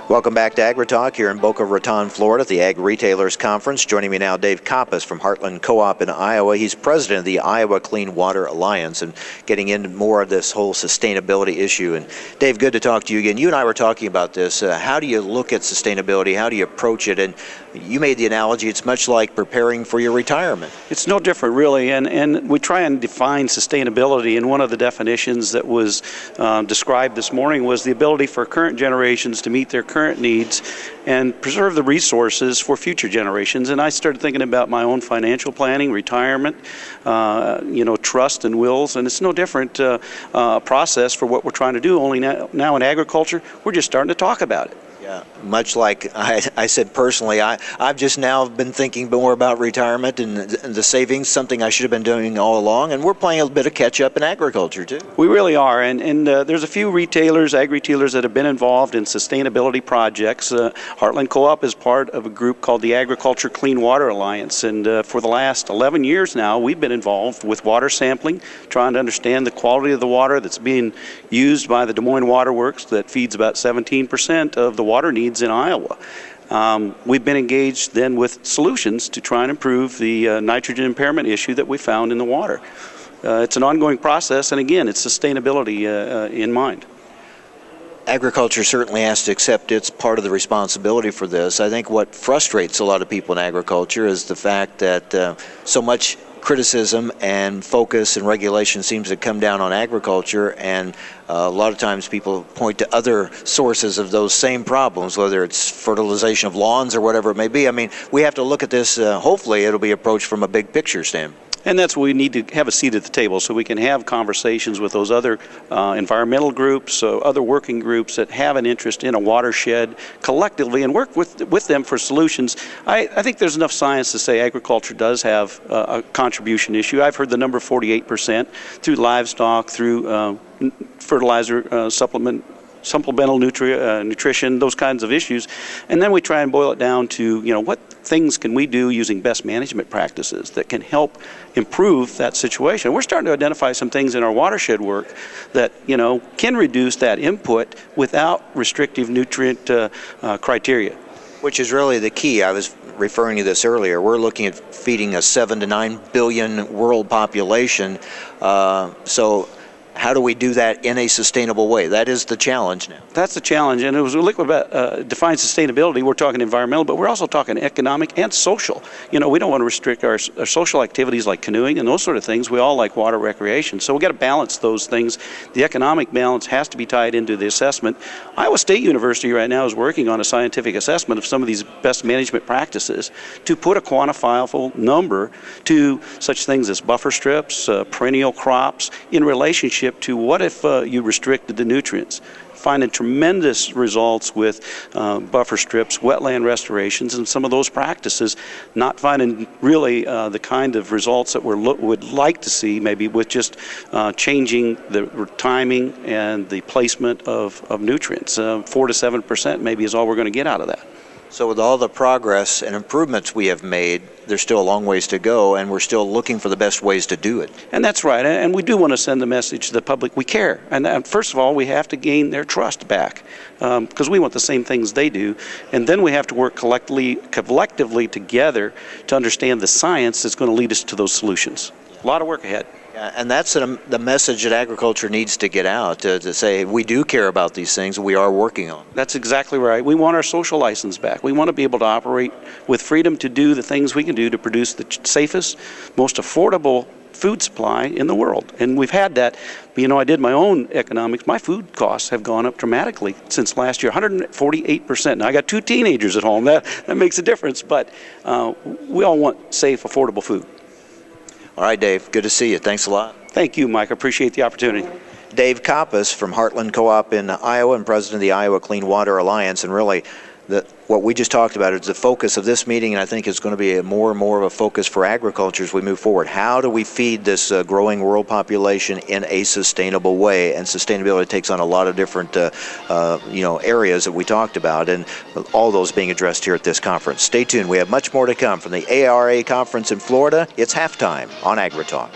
Welcome back to AgriTalk here in Boca Raton, Florida at the Ag Retailers Conference. Joining me now, Dave Coppess from Heartland Co-op in Iowa. He's president of the Iowa Clean Water Alliance and getting into more of this whole sustainability issue. And Dave, good to talk to you again. You and I were talking about this. How do you look at sustainability? How do you approach it? And you made the analogy, it's much like preparing for your retirement. It's no different, really. And we try and define sustainability. And one of the definitions that was described this morning was the ability for current generations to meet their current needs and preserve the resources for future generations. And I started thinking about my own financial planning, retirement, trust and wills, and it's no different process for what we're trying to do. Only now in agriculture, we're just starting to talk about it. Yeah, much like I said personally, I've just now been thinking more about retirement and the savings, something I should have been doing all along, and we're playing a bit of catch-up in agriculture, too. We really are, and there's a few retailers, ag-retailers that have been involved in sustainability projects. Heartland Co-op is part of a group called the Agriculture Clean Water Alliance, and for the last 11 years now, we've been involved with water sampling, trying to understand the quality of the water that's being used by the Des Moines Water Works that feeds about 17% of the water needs in Iowa. We've been engaged then with solutions to try and improve the nitrogen impairment issue that we found in the water. It's an ongoing process, and again, it's sustainability in mind. Agriculture certainly has to accept its part of the responsibility for this. I think what frustrates a lot of people in agriculture is the fact that so much criticism and focus and regulation seems to come down on agriculture, and a lot of times people point to other sources of those same problems, whether it's fertilization of lawns or whatever it may be. I mean, we have to look at this, hopefully it'll be approached from a big picture standpoint. And that's what we need to have a seat at the table so we can have conversations with those other environmental groups, other working groups that have an interest in a watershed collectively and work with them for solutions. I think there's enough science to say agriculture does have a contribution issue. I've heard the number 48% through livestock, through fertilizer, supplemental nutrition, those kinds of issues. And then we try and boil it down to, what things can we do using best management practices that can help improve that situation. We're starting to identify some things in our watershed work that, can reduce that input without restrictive nutrient criteria. Which is really the key. I was referring to this earlier. We're looking at feeding a 7 to 9 billion world population. So how do we do that in a sustainable way? That is the challenge now. That's the challenge, and as we look about define sustainability, we're talking environmental, but we're also talking economic and social. We don't want to restrict our social activities like canoeing and those sort of things. We all like water recreation, so we got to balance those things. The economic balance has to be tied into the assessment. Iowa State University right now is working on a scientific assessment of some of these best management practices to put a quantifiable number to such things as buffer strips, perennial crops, in relationship to what if you restricted the nutrients. Finding tremendous results with buffer strips, wetland restorations, and some of those practices, not finding really the kind of results that we would like to see, maybe with just changing the timing and the placement of nutrients. 4 to 7% maybe is all we're going to get out of that. So with all the progress and improvements we have made, there's still a long ways to go, and we're still looking for the best ways to do it. And that's right, and we do want to send the message to the public, we care. And first of all, we have to gain their trust back, because we want the same things they do. And then we have to work collectively together to understand the science that's going to lead us to those solutions. A lot of work ahead. Yeah, and that's the message that agriculture needs to get out, to say we do care about these things and we are working on them. That's exactly right. We want our social license back. We want to be able to operate with freedom to do the things we can do to produce the safest, most affordable food supply in the world. And we've had that. I did my own economics. My food costs have gone up dramatically since last year, 148%. Now, I got 2 teenagers at home. That makes a difference, but we all want safe, affordable food. All right, Dave, good to see you. Thanks a lot. Thank you, Mike. I appreciate the opportunity. Dave Coppess from Heartland Co-op in Iowa and president of the Iowa Clean Water Alliance. And really, what we just talked about is the focus of this meeting, and I think it's going to be more and more of a focus for agriculture as we move forward. How do we feed this growing world population in a sustainable way? And sustainability takes on a lot of different areas that we talked about, and all those being addressed here at this conference. Stay tuned. We have much more to come from the ARA conference in Florida. It's halftime on AgriTalk.